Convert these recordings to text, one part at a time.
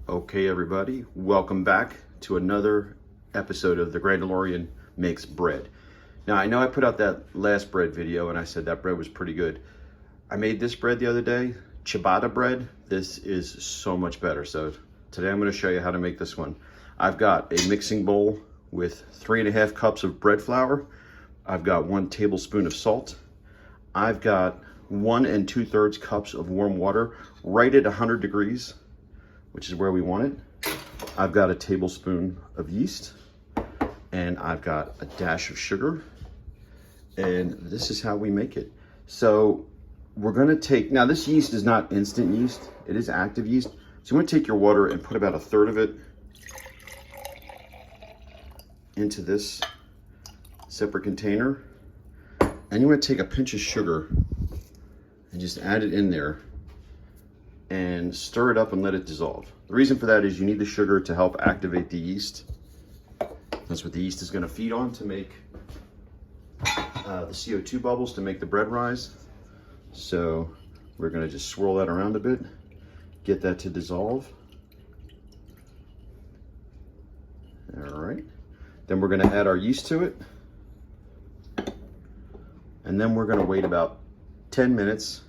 Okay, everybody, welcome back to another episode of The Grandalorian Makes Bread. Now, I know I put out that last bread video and I said that bread was pretty good. I made this bread the other day, ciabatta bread. This is so much better. So today I'm going to show you how to make this one. I've got a mixing bowl with 3.5 cups of bread flour. I've got 1 tablespoon of salt. I've got 1 2/3 cups of warm water right at 100 degrees. Which is where we want it. I've got a tablespoon of yeast and I've got a dash of sugar, and this is how we make it. So we're gonna take, now this yeast is not instant yeast, it is active yeast. So you wanna take your water and put about 1/3 of it into this separate container. And you wanna take a pinch of sugar and just add it in there and stir it up and let it dissolve. The reason for that is you need the sugar to help activate the yeast. That's what the yeast is going to feed on to make the CO2 bubbles to make the bread rise. So we're going to just swirl that around a bit, get that to dissolve. All right. Then we're going to add our yeast to it. And then we're going to wait about 10 minutes.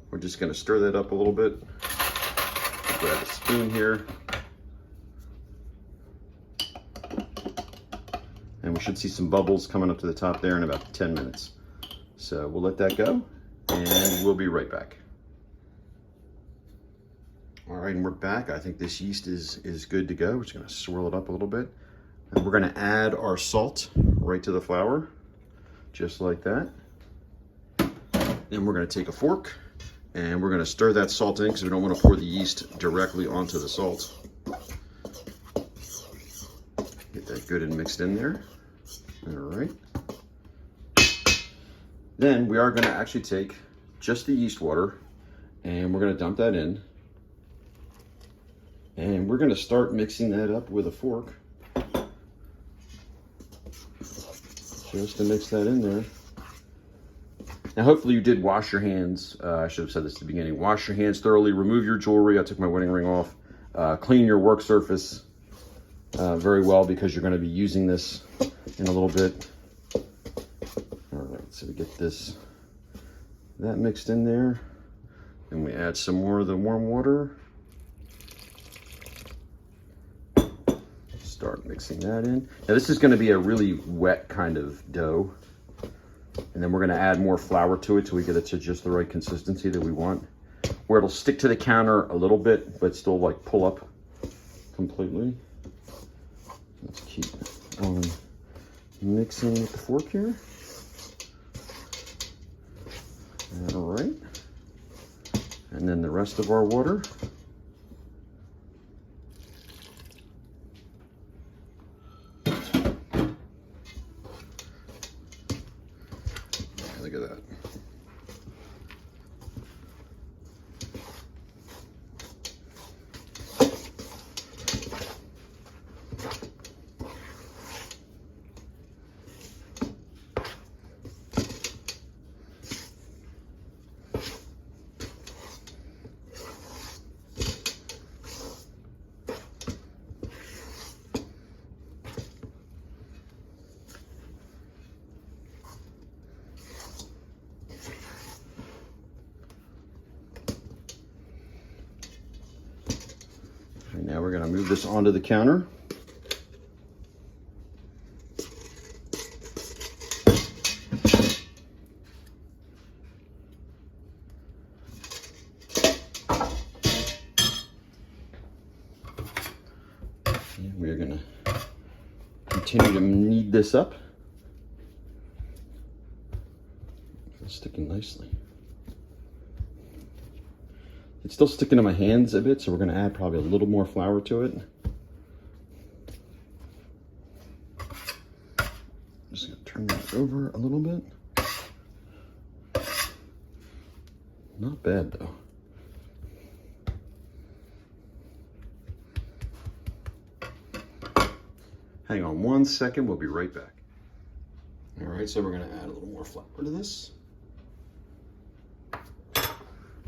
We're just going to stir that up a little bit. Grab a spoon here. And we should see some bubbles coming up to the top there in about 10 minutes. So we'll let that go and we'll be right back. All right, and we're back. I think this yeast is good to go. We're just going to swirl it up a little bit. And we're going to add our salt right to the flour, just like that. Then we're going to take a fork and we're going to stir that salt in because we don't want to pour the yeast directly onto the salt. Get that good and mixed in there. All right. Then we are going to actually take just the yeast water and we're going to dump that in. And we're going to start mixing that up with a fork. Just to mix that in there. Now, hopefully you did wash your hands. I should have said this at the beginning. Wash your hands thoroughly, remove your jewelry. I took my wedding ring off. Clean your work surface very well because you're gonna be using this in a little bit. All right, so we get that mixed in there. And we add some more of the warm water. Start mixing that in. Now this is gonna be a really wet kind of dough. And then we're going to add more flour to it till we get it to just the right consistency that we want, where it'll stick to the counter a little bit, but still like pull up completely. Let's keep on mixing with the fork here. All right. And then the rest of our water. Look at that. Now we're going to move this onto the counter. And we're going to continue to knead this up. It's sticking nicely. It's still sticking to my hands a bit, so we're going to add probably a little more flour to it. Just going to turn that over a little bit. Not bad though. Hang on 1 second, we'll be right back. All right, so we're going to add a little more flour to this.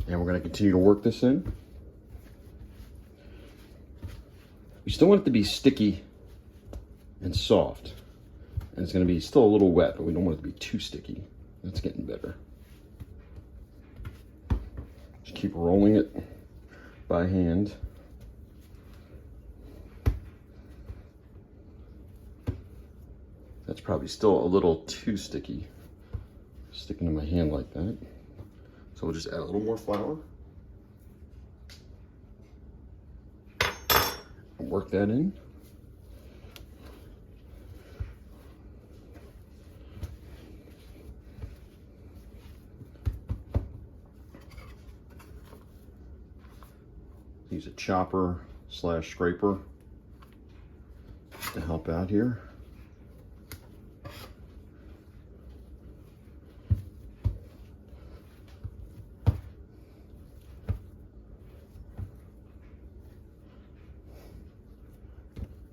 And we're going to continue to work this in. We still want it to be sticky and soft. And it's going to be still a little wet, but we don't want it to be too sticky. That's getting better. Just keep rolling it by hand. That's probably still a little too sticky, sticking to my hand like that. So we'll just add a little more flour. And work that in. Use a chopper / scraper to help out here.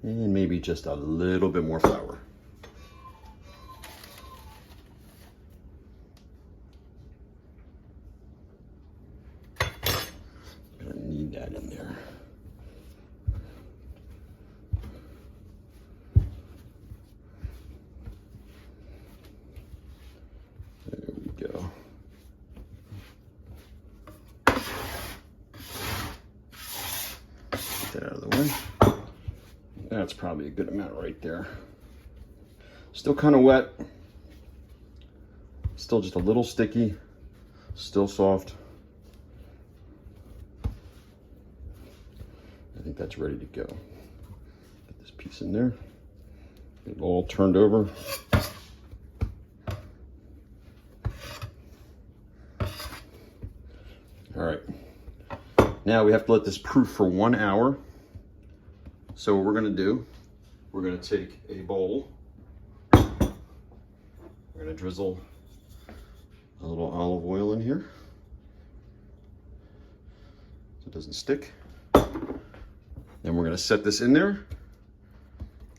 And maybe just a little bit more flour. Gonna need that in there. There we go. Get that out of the way. That's probably a good amount right there. Still kind of wet. Still just a little sticky. Still soft. I think that's ready to go. Get this piece in there. Get it all turned over. All right. Now we have to let this proof for 1 hour. So what we're gonna do, we're gonna take a bowl, we're gonna drizzle a little olive oil in here so it doesn't stick. Then we're gonna set this in there,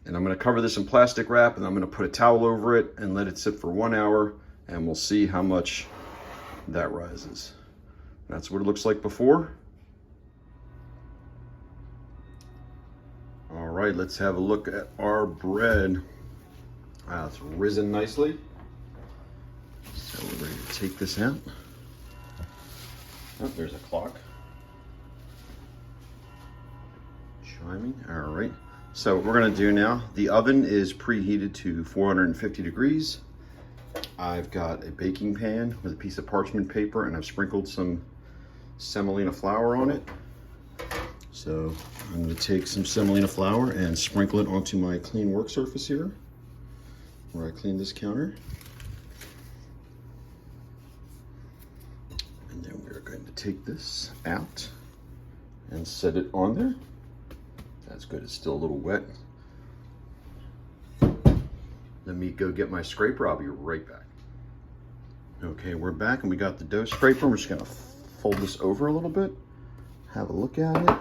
and I'm gonna cover this in plastic wrap, and I'm gonna put a towel over it and let it sit for 1 hour, and we'll see how much that rises. That's what it looks like before. All right, let's have a look at our bread. It's risen nicely. So we're ready to take this out. Oh, there's a clock. Chiming, all right. So what we're gonna do now, the oven is preheated to 450 degrees. I've got a baking pan with a piece of parchment paper, and I've sprinkled some semolina flour on it. So I'm going to take some semolina flour and sprinkle it onto my clean work surface here, where I clean this counter. And then we're going to take this out and set it on there. That's good, it's still a little wet. Let me go get my scraper, I'll be right back. Okay, we're back and we got the dough scraper. We're just going to fold this over a little bit, have a look at it.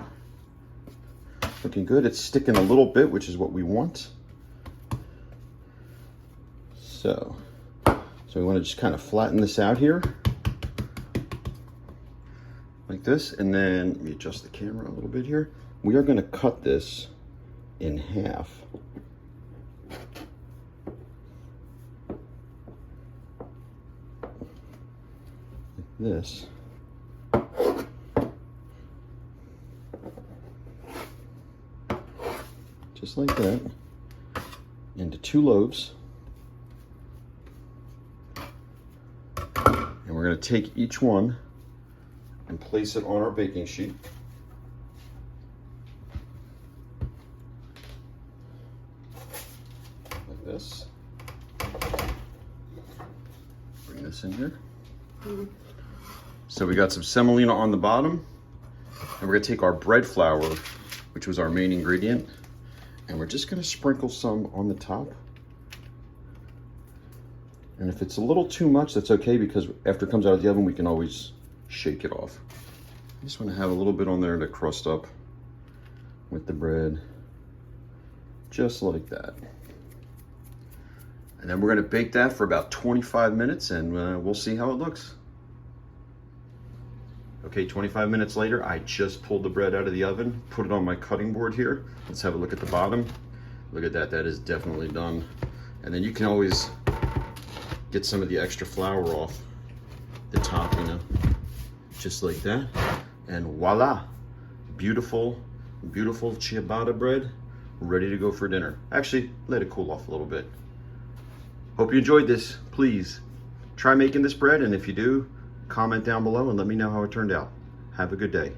Looking good. It's sticking a little bit, which is what we want. So we want to just kind of flatten this out here like this, and then let me adjust the camera a little bit here. We are going to cut this in half. Like this. Just like that, into 2 loaves. And we're going to take each one and place it on our baking sheet. Like this. Bring this in here. So we got some semolina on the bottom, and we're going to take our bread flour, which was our main ingredient, and we're just going to sprinkle some on the top. And if it's a little too much, that's okay, because after it comes out of the oven, we can always shake it off. I just want to have a little bit on there to crust up with the bread, just like that. And then we're going to bake that for about 25 minutes, and we'll see how it looks. Okay, 25 minutes later, I just pulled the bread out of the oven, put it on my cutting board here. Let's have a look at the bottom. Look at that, that is definitely done. And then you can always get some of the extra flour off the top, you know, just like that. And voila, beautiful, beautiful ciabatta bread, ready to go for dinner. Actually, let it cool off a little bit. Hope you enjoyed this. Please try making this bread, and if you do, comment down below and let me know how it turned out. Have a good day.